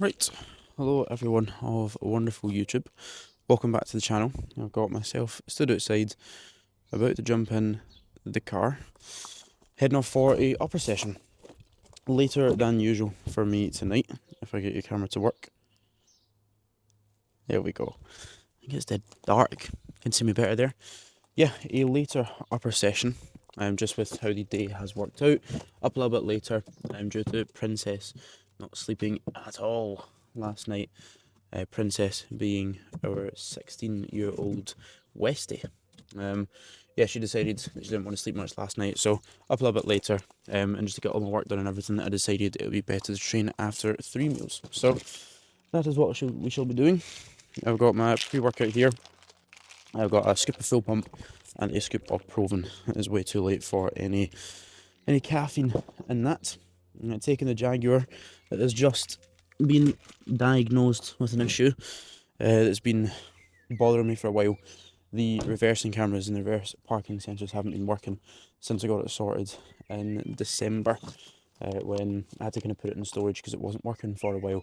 Right, hello everyone of wonderful YouTube. Welcome back to the channel. I've got myself stood outside, about to jump in the car, heading off for a upper session. Later than usual for me tonight, if I get your camera to work. There we go. I think it's dead dark. You can see me better there. Yeah, a later upper session. Just with how the day has worked out. Up a little bit later, due to Princess not sleeping at all last night. Princess being our 16-year-old Westie. Yeah, she decided that she didn't want to sleep much last night, so up a little bit later, and just to get all my work done and everything, I decided it would be better to train after 3 meals. So that is what we shall be doing. I've got my pre-workout here. I've got a scoop of full pump and a scoop of Proven. It is way too late for any caffeine in that. I'm taking the Jaguar that has just been diagnosed with an issue that's been bothering me for a while. The reversing cameras and the reverse parking sensors haven't been working since I got it sorted in December, when I had to kind of put it in storage because it wasn't working for a while.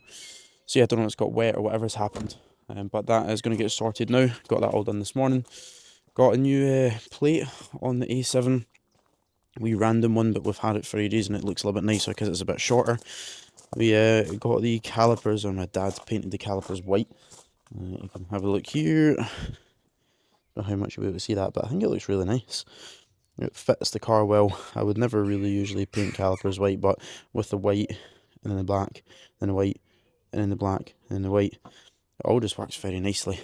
So yeah, I don't know if it's got wet or whatever's happened, but that is going to get sorted now. Got that all done this morning. Got a new plate on the A7. We random one, but we've had it for ages and it looks a little bit nicer because it's a bit shorter. We got the calipers, or my dad painted the calipers white. You can have a look here. I don't know how much you'll be able to see that, but I think it looks really nice. It fits the car well. I would never really usually paint calipers white, but with the white and then the black, then the white, and then the black, and then the white, it all just works very nicely.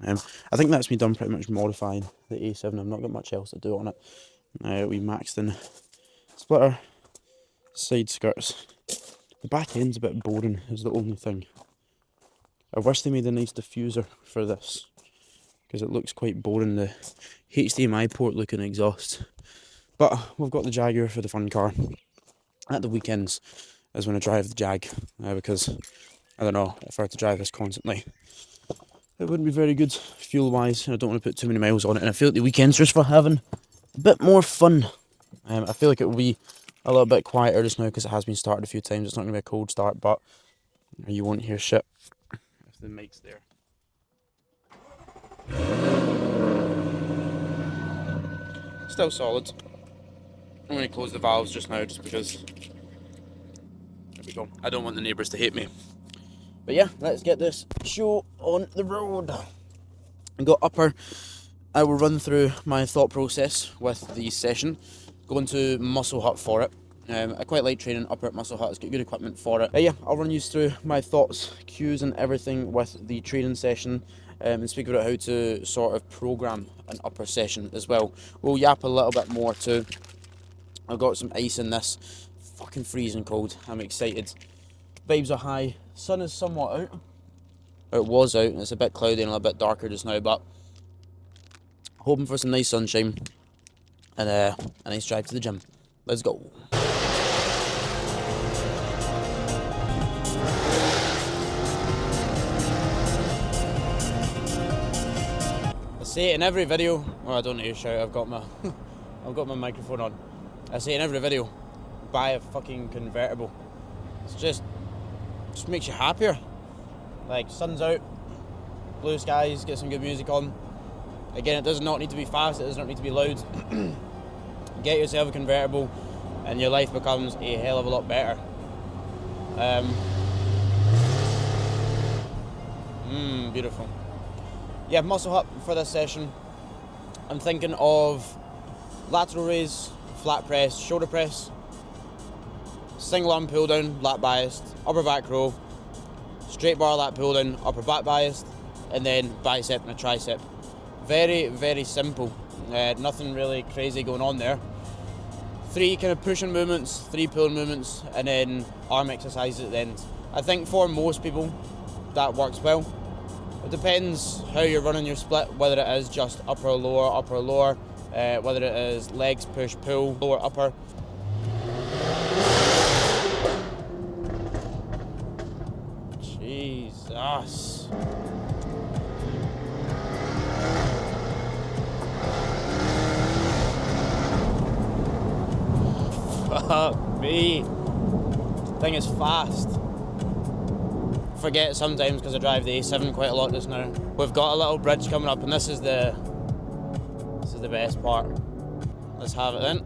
I think that's me done pretty much modifying the A7. I've not got much else to do on it. We maxed in splitter, side skirts. The back end's a bit boring is the only thing. I wish they made a nice diffuser for this, because it looks quite boring, the HDMI port looking exhaust. But we've got the Jaguar for the fun car. At the weekends is when I drive the Jag, because I don't know, if I were to drive this constantly, it wouldn't be very good fuel wise, and I don't want to put too many miles on it, and I feel like the weekends just for having a bit more fun. I feel like it will be a little bit quieter just now because it has been started a few times. It's not going to be a cold start, but you won't hear shit if the mic's there. Still solid. I'm going to close the valves just now just because, there we go, I don't want the neighbours to hate me. But yeah, let's get this show on the road. I got upper. I will run through my thought process with the session. Going to Muscle Hut for it. I quite like training upper at Muscle Hut. It's got good equipment for it. Yeah, I'll run you through my thoughts, cues and everything with the training session, and speak about how to sort of program an upper session as well. We'll yap a little bit more too. I've got some ice in this. Fucking freezing cold. I'm excited. Vibes are high. Sun is somewhat out. It was out and it's a bit cloudy and a little bit darker just now, but hoping for some nice sunshine and a nice drive to the gym. Let's go. I say it in every video. Oh, I don't need to shout. I've got my microphone on. I say it in every video, buy a fucking convertible. It's just makes you happier. Like, sun's out, blue skies, get some good music on. Again, it does not need to be fast, it does not need to be loud. Get yourself a convertible and your life becomes a hell of a lot better. Beautiful. Yeah, Muscle Hut for this session. I'm thinking of lateral raise, flat press, shoulder press, single arm pull down, lat biased, upper back row, straight bar lat pull down, upper back biased, and then bicep and a tricep. Very, very simple. Nothing really crazy going on there. 3 kind of pushing movements, 3 pulling movements, and then arm exercises at the end. I think for most people that works well. It depends how you're running your split, whether it is just upper, lower, whether it is legs, push, pull, lower, upper. Jesus. Fuck me. Thing is fast. forget sometimes because I drive the A7 quite a lot just now. We've got a little bridge coming up, and this is the best part. Let's have it then.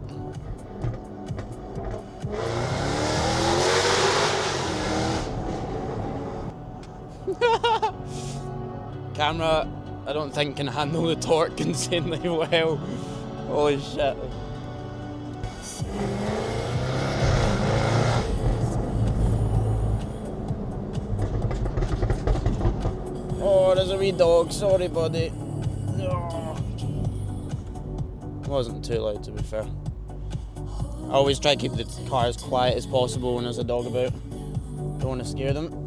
Camera, I don't think can handle the torque insanely well. Holy shit. Oh, there's a wee dog. Sorry, buddy. Oh. Wasn't too loud, to be fair. I always try to keep the car as quiet as possible when there's a dog about. Don't want to scare them.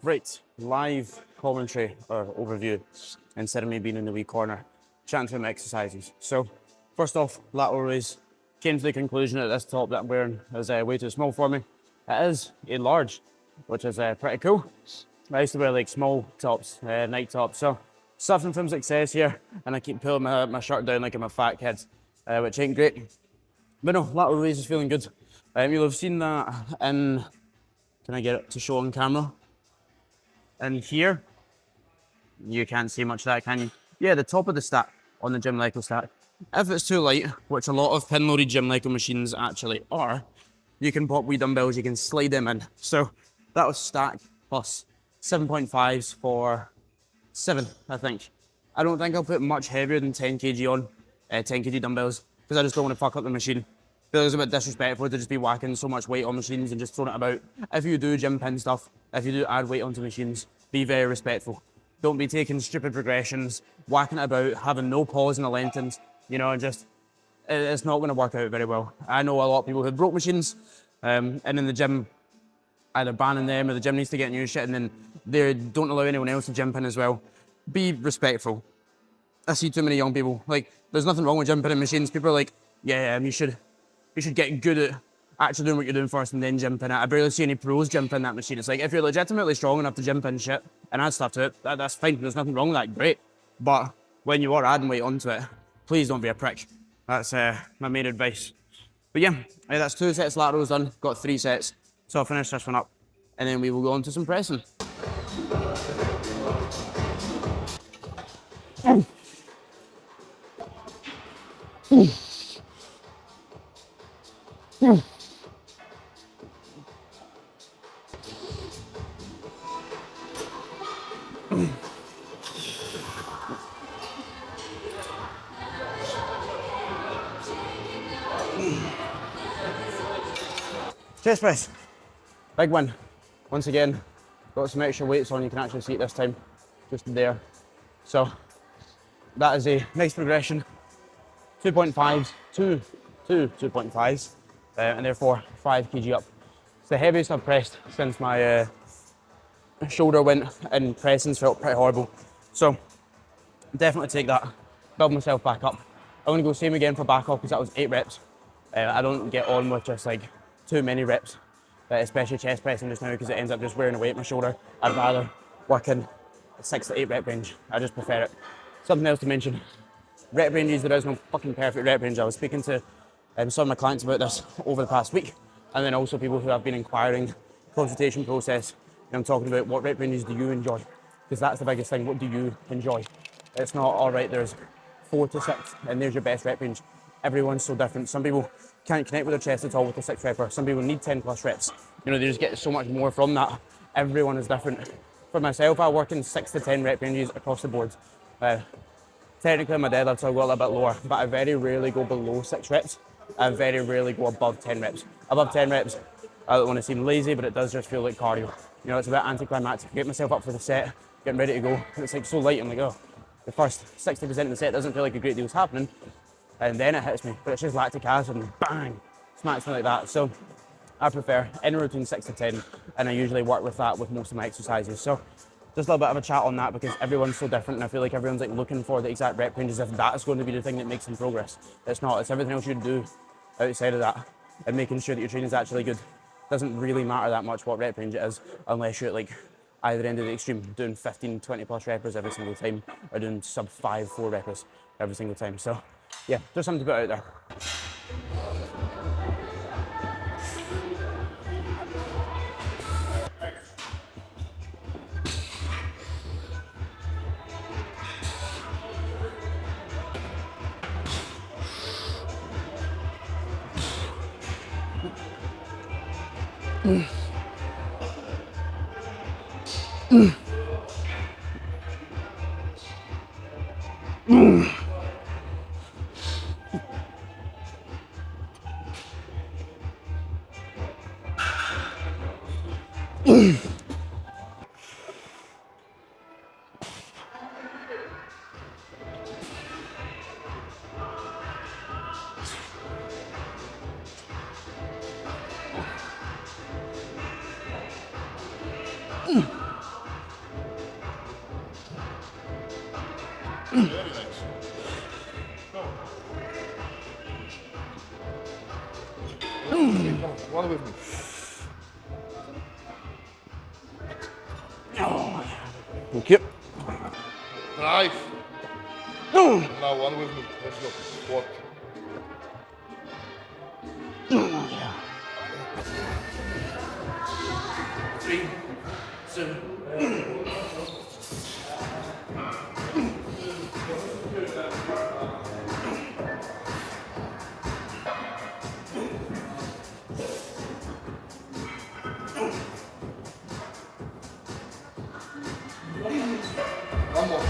Right, live commentary or overview instead of me being in the wee corner chatting through my exercises. So, first off, lateral raise. Came to the conclusion that this top that I'm wearing is way too small for me. It is a large, which is pretty cool. I used to wear like small tops, night tops. So, suffering from success here, and I keep pulling my shirt down like I'm a fat kid, which ain't great. But no, lateral raise is feeling good. You'll have seen that in, can I get it to show on camera? And here, you can't see much of that, can you? Yeah, the top of the stack on the gym Lego stack. If it's too light, which a lot of pin-loaded gym Lego machines actually are, you can pop wee dumbbells, you can slide them in. So that was stack plus 7.5s for 7, I think. I don't think I'll put much heavier than 10 kg on, 10 kg dumbbells, because I just don't want to fuck up the machine. I feel it's a bit disrespectful to just be whacking so much weight on machines and just throwing it about. If you do gym pin stuff, if you do add weight onto machines, be very respectful. Don't be taking stupid progressions, whacking it about, having no pause in the lengthens, you know, just, it's not going to work out very well. I know a lot of people who broke machines, and in the gym, either banning them or the gym needs to get new shit, and then they don't allow anyone else to gym pin as well. Be respectful. I see too many young people, like, there's nothing wrong with gym pinning machines. People are like, yeah, you should get good at actually doing what you're doing first and then gym pin it. I barely see any pros gym pin that machine. It's like, if you're legitimately strong enough to gym pin shit and add stuff to it, that's fine. There's nothing wrong with that, great. But when you are adding weight onto it, please don't be a prick. That's my main advice. But yeah, that's 2 sets of laterals done, got 3 sets. So I'll finish this one up and then we will go on to some pressing. Chest press, big one. Once again, got some extra weights on, you can actually see it this time, just there. So that is a nice progression. 2.5s, two 2.5s, and therefore 5 kg up. It's the heaviest I've pressed since my shoulder went, and pressings felt pretty horrible. So definitely take that, build myself back up. I'm gonna go same again for back up because that was 8 reps. I don't get on with just like too many reps, especially chest pressing just now because it ends up just wearing away at my shoulder. I'd rather work in a 6 to 8 rep range. I just prefer it. Something else to mention, rep ranges, there is no fucking perfect rep range. I was speaking to some of my clients about this over the past week, and then also people who have been inquiring consultation process, and I'm talking about what rep ranges do you enjoy, because that's the biggest thing. What do you enjoy? It's not, all right, there's 4 to 6 and there's your best rep range. Everyone's so different. Some people can't connect with their chest at all with the 6 repper. Some people need 10 plus reps. You know, they just get so much more from that. Everyone is different. For myself, I work in 6 to 10 rep ranges across the board. Technically, my deadlifts I go a little bit lower, but I very rarely go below 6 reps. I very rarely go above 10 reps. Above 10 reps, I don't want to seem lazy, but it does just feel like cardio. You know, it's a bit anticlimactic. Get myself up for the set, getting ready to go. And it's like so light, I'm like, oh, the first 60% of the set doesn't feel like a great deal's happening. and then it hits me. But it's just lactic acid and bang, smacks me like that. So I prefer anywhere between 6 to 10, and I usually work with that with most of my exercises. So just a little bit of a chat on that, because everyone's so different, and I feel like everyone's like looking for the exact rep range as if that is going to be the thing that makes them progress. It's not. It's everything else you do outside of that, and making sure that your training is actually good. Doesn't really matter that much what rep range it is, unless you're at like either end of the extreme, doing 15, 20 plus reppers every single time, or doing sub 5, 4 reppers every single time. So yeah, just something to put out there. Very nice. Go. Come on, one with me. Thank you. Drive. Now one with me. Let's go. Squat. Three, two. One more.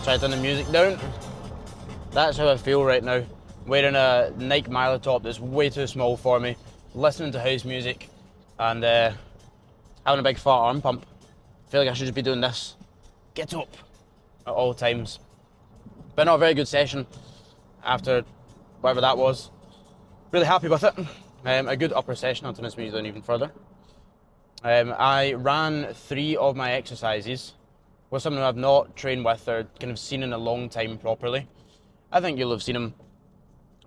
Try to turn the music down. That's how I feel right now. Wearing a Nike Milo top that's way too small for me, listening to house music, and having a big fat arm pump. I feel like I should just be doing this. Get up at all times. But not a very good session after whatever that was. Really happy with it. A good upper session. I'll turn this music down even further. I ran 3 of my exercises with someone who I've not trained with or kind of seen in a long time properly. I think you'll have seen him.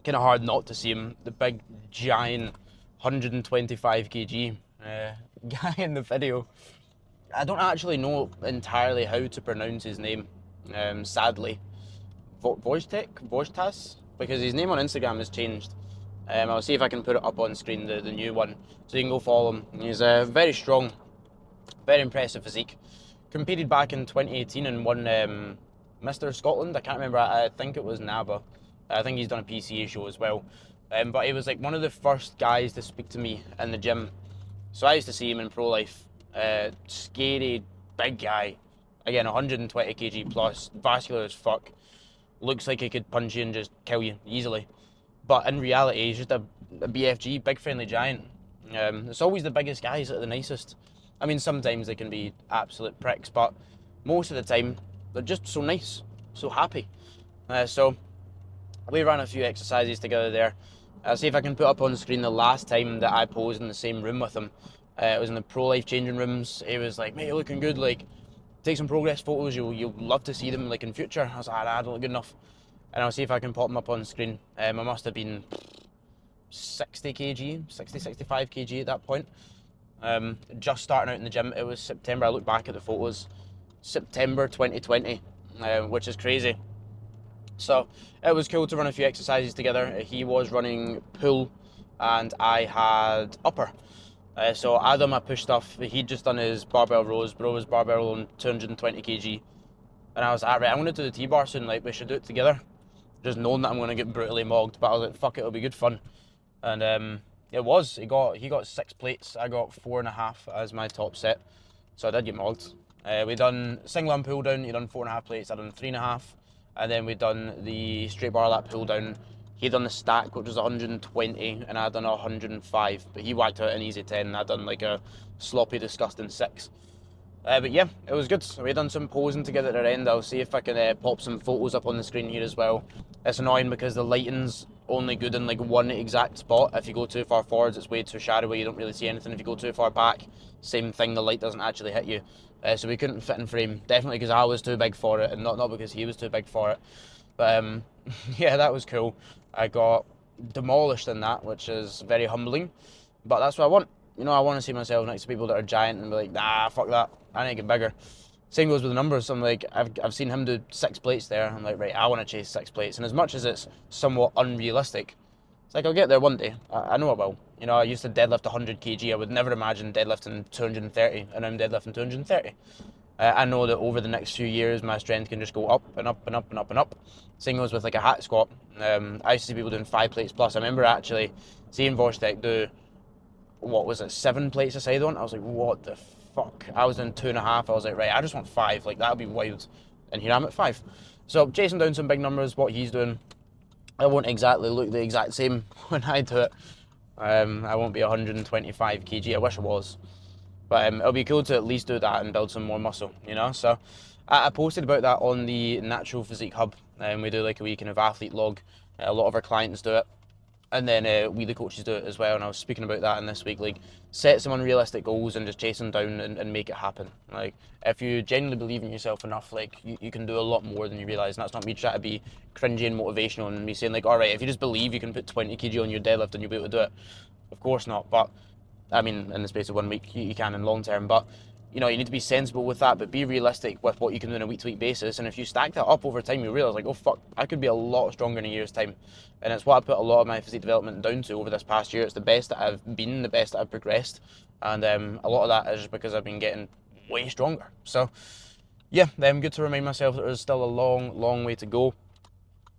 Kind of hard not to see him. The big, giant, 125 kg guy in the video. I don't actually know entirely how to pronounce his name, sadly. Wojtas? Because his name on Instagram has changed. I'll see if I can put it up on screen, the new one, so you can go follow him. He's very strong, very impressive physique. Competed back in 2018 and won Mr. Scotland. I can't remember, I think it was NABA. I think he's done a PCA show as well. But he was like one of the first guys to speak to me in the gym. So I used to see him in pro life. Scary, big guy. Again, 120 kg plus, vascular as fuck. Looks like he could punch you and just kill you easily. but in reality, he's just a BFG, big friendly giant. It's always the biggest guys that are the nicest. I mean, sometimes they can be absolute pricks, but most of the time, they're just so nice, so happy. So we ran a few exercises together there. I'll see if I can put up on the screen the last time that I posed in the same room with him. It was in the pro life changing rooms. He was like, "Mate, you're looking good. Like, take some progress photos. You'll love to see them like in future." I was like, "I don't look good enough," and I'll see if I can pop them up on the screen. I must have been 60 kg, 60, 65 kg at that point. Just starting out in the gym. It was September. I look back at the photos, September 2020, which is crazy. So it was cool to run a few exercises together. He was running pull and I had upper. So I done my push stuff. He'd just done his barbell rows. Bro was barbell on 220 kg. And I was like, right, I'm going to do the T-bar soon. Like, we should do it together. Just knowing that I'm going to get brutally mogged. But I was like, fuck it, it'll be good fun. And it was. He got 6 plates. I got 4.5 as my top set. So I did get mogged. We done single arm pull down. He done 4.5 plates. I done 3.5. And then we done the straight bar lat pull down. He done the stack, which was 120, and I done 105. But he whacked out an easy 10, and I done like a sloppy, disgusting 6. But yeah, it was good. We done some posing together at the end. I'll see if I can pop some photos up on the screen here as well. It's annoying because the lighting's only good in like one exact spot. If you go too far forwards, it's way too shadowy. You don't really see anything. If you go too far back, same thing. The light doesn't actually hit you. So we couldn't fit in frame. Definitely because I was too big for it, and not because he was too big for it. But yeah, that was cool. I got demolished in that, which is very humbling. But that's what I want. You know, I want to see myself next to people that are giant and be like, nah, fuck that. I need to get bigger. Same goes with the numbers. I'm like, I've seen him do 6 plates there. I'm like, right, I want to chase 6 plates. And as much as it's somewhat unrealistic, it's like, I'll get there one day. I know I will. You know, I used to deadlift 100 kg. I would never imagine deadlifting 230, and I'm deadlifting 230. I know that over the next few years, my strength can just go up and up and up and up and up. Same goes with like a hack squat. I used to see people doing 5 plates plus. I remember actually seeing Vostek do, what was it, 7 plates a side on. I was like, what the fuck? I was doing 2.5. I was like, right, I just want 5. Like, that would be wild. And here I'm at 5. So chasing down some big numbers, what he's doing. I won't exactly look the exact same when I do it. I won't be 125 kg. I wish I was. But it'll be cool to at least do that and build some more muscle, you know? So I posted about that on the Natural Physique Hub. We do like a week of athlete log. A lot of our clients do it. And then we, the coaches, do it as well. And I was speaking about that in this week. Like, set some unrealistic goals and just chase them down and make it happen. Like, if you genuinely believe in yourself enough, like, you can do a lot more than you realise. And that's not me trying to be cringy and motivational and me saying, like, all right, if you just believe you can put 20 kg on your deadlift and you'll be able to do it. Of course not. But I mean, in the space of 1 week, you can in long term. But you know, you need to be sensible with that, but be realistic with what you can do on a week-to-week basis. And if you stack that up over time, you realise, like, oh fuck, I could be a lot stronger in a year's time. And it's what I put a lot of my physique development down to over this past year. It's the best that I've been, the best that I've progressed, and a lot of that is just because I've been getting way stronger. So yeah, good to remind myself that there's still a long, long way to go.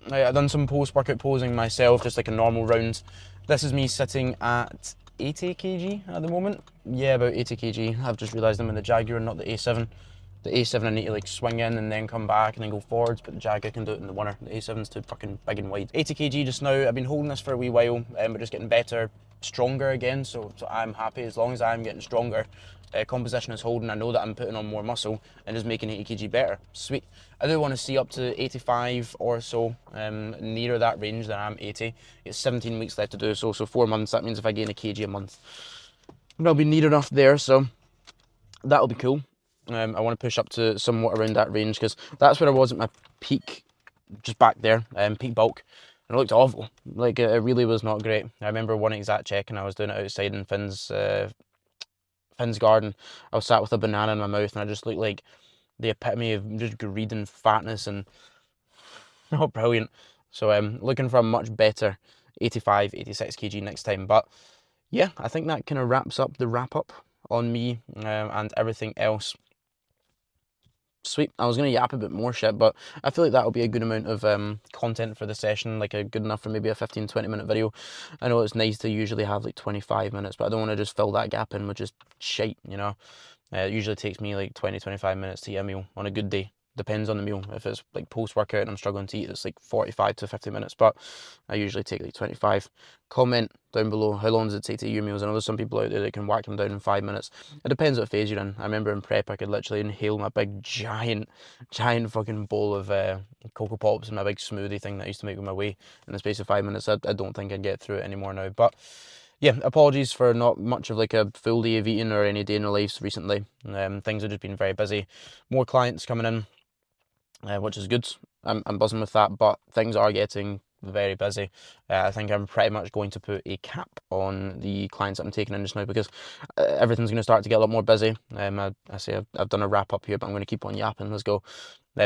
I've done some post-workout posing myself, just like a normal round. This is me sitting at 80 kg at the moment. Yeah, about 80 kg. I've just realised I'm in the Jaguar and not the A7. The A7 I need to like swing in and then come back and then go forwards, but the Jaguar can do it in the winner. The A7's too fucking big and wide. 80 kg just now. I've been holding this for a wee while, but just getting better, stronger again, so I'm happy. As long as I'm getting stronger, composition is holding. I know that I'm putting on more muscle and just making 80 kg better. Sweet. I do want to see up to 85 or so, nearer that range than I'm 80. It's 17 weeks left to do so 4 months. That means if I gain a kg a month, I'll be near enough there, so that'll be cool. I want to push up to somewhat around that range because that's where I was at my peak, just back there, peak bulk. And it looked awful. Like, it really was not great. I remember one exact check and I was doing it outside in Finn's garden. I was sat with a banana in my mouth and I just looked like the epitome of just greed and fatness and not brilliant. So I'm looking for a much better 85, 86 kg next time. But yeah, I think that kind of wraps up the wrap up on me and everything else. Sweet. I was going to yap a bit more shit, but I feel like that'll be a good amount of content for the session, like a good enough for maybe a 15-20 minute video. I know it's nice to usually have like 25 minutes, but I don't want to just fill that gap in with just shite, you know. It usually takes me like 20-25 minutes to eat a meal on a good day. Depends on the meal. If it's like post-workout and I'm struggling to eat, it's like 45 to 50 minutes, but I usually take like 25. Comment down below, how long does it take to eat your meals? I know there's some people out there that can whack them down in 5 minutes. It depends what phase you're in. I remember in prep, I could literally inhale my big, giant fucking bowl of Cocoa Pops and my big smoothie thing that I used to make with my whey in the space of 5 minutes. I don't think I'd get through it anymore now, but yeah, apologies for not much of like a full day of eating or any day in our lives recently. Things have just been very busy. More clients coming in, which is good. I'm buzzing with that, but things are getting very busy. I think I'm pretty much going to put a cap on the clients that I'm taking in just now, because everything's going to start to get a lot more busy. I say I've done a wrap up here, but I'm going to keep on yapping. Let's go.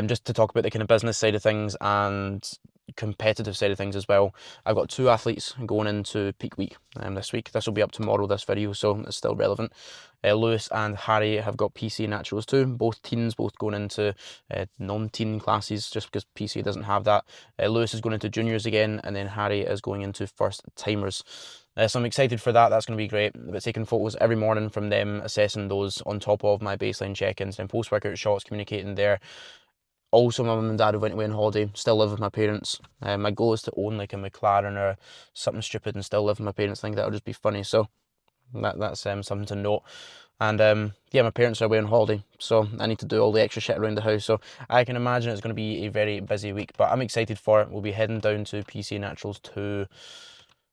Just to talk about the kind of business side of things and competitive side of things as well. I've got 2 athletes going into peak week this week. This will be up tomorrow, this video, so it's still relevant. Lewis and Harry have got PC naturals too, both teens, both going into non-teen classes, just because PC doesn't have that. Lewis is going into juniors again, and then Harry is going into first timers. So I'm excited for that. That's going to be great. But taking photos every morning from them, assessing those on top of my baseline check-ins and post-workout shots, communicating there. Also, my mum and dad have went away on holiday, still live with my parents. My goal is to own like a McLaren or something stupid and still live with my parents. I think that would just be funny. So that's something to note. And yeah, my parents are away on holiday, so I need to do all the extra shit around the house. So I can imagine it's going to be a very busy week, but I'm excited for it. We'll be heading down to PC Naturals to,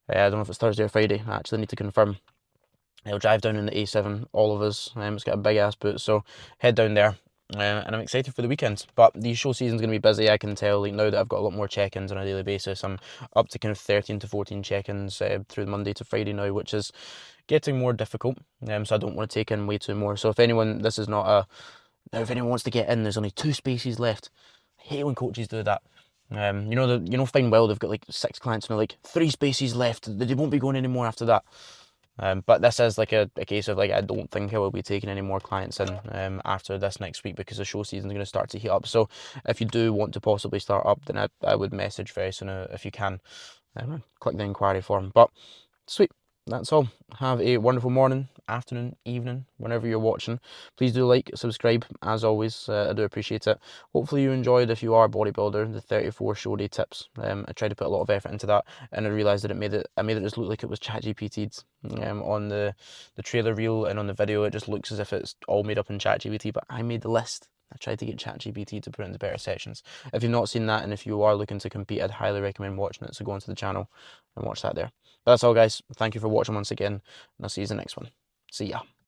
I don't know if it's Thursday or Friday. I actually need to confirm. I'll drive down in the A7, all of us. It's got a big ass boot, so head down there. And I'm excited for the weekends. But the show season's going to be busy, I can tell. Like, now that I've got a lot more check-ins on a daily basis, I'm up to kind of 13 to 14 check-ins through Monday to Friday now, which is getting more difficult. So I don't want to take in way too more. So if anyone, this is not a, now if anyone wants to get in, there's only 2 spaces left. I hate when coaches do that. Fine, well, they've got like 6 clients and they're like 3 spaces left. They won't be going anymore after that. But this is like a case of like, I don't think I will be taking any more clients in after this next week, because the show season is going to start to heat up. So if you do want to possibly start up, then I would message very soon if you can. Click the inquiry form. But sweet, that's all. Have a wonderful morning, afternoon, evening, whenever you're watching. Please do like, subscribe, as always. I do appreciate it. Hopefully you enjoyed, if you are a bodybuilder, the 34 show day tips. I tried to put a lot of effort into that, and I realised that I made it just look like it was ChatGPT'd. On the trailer reel and on the video, it just looks as if it's all made up in ChatGPT, but I made the list. I tried to get ChatGPT to put it into better sections. If you've not seen that, and if you are looking to compete, I'd highly recommend watching it, so go onto the channel and watch that there. But that's all, guys. Thank you for watching once again, and I'll see you in the next one. See ya.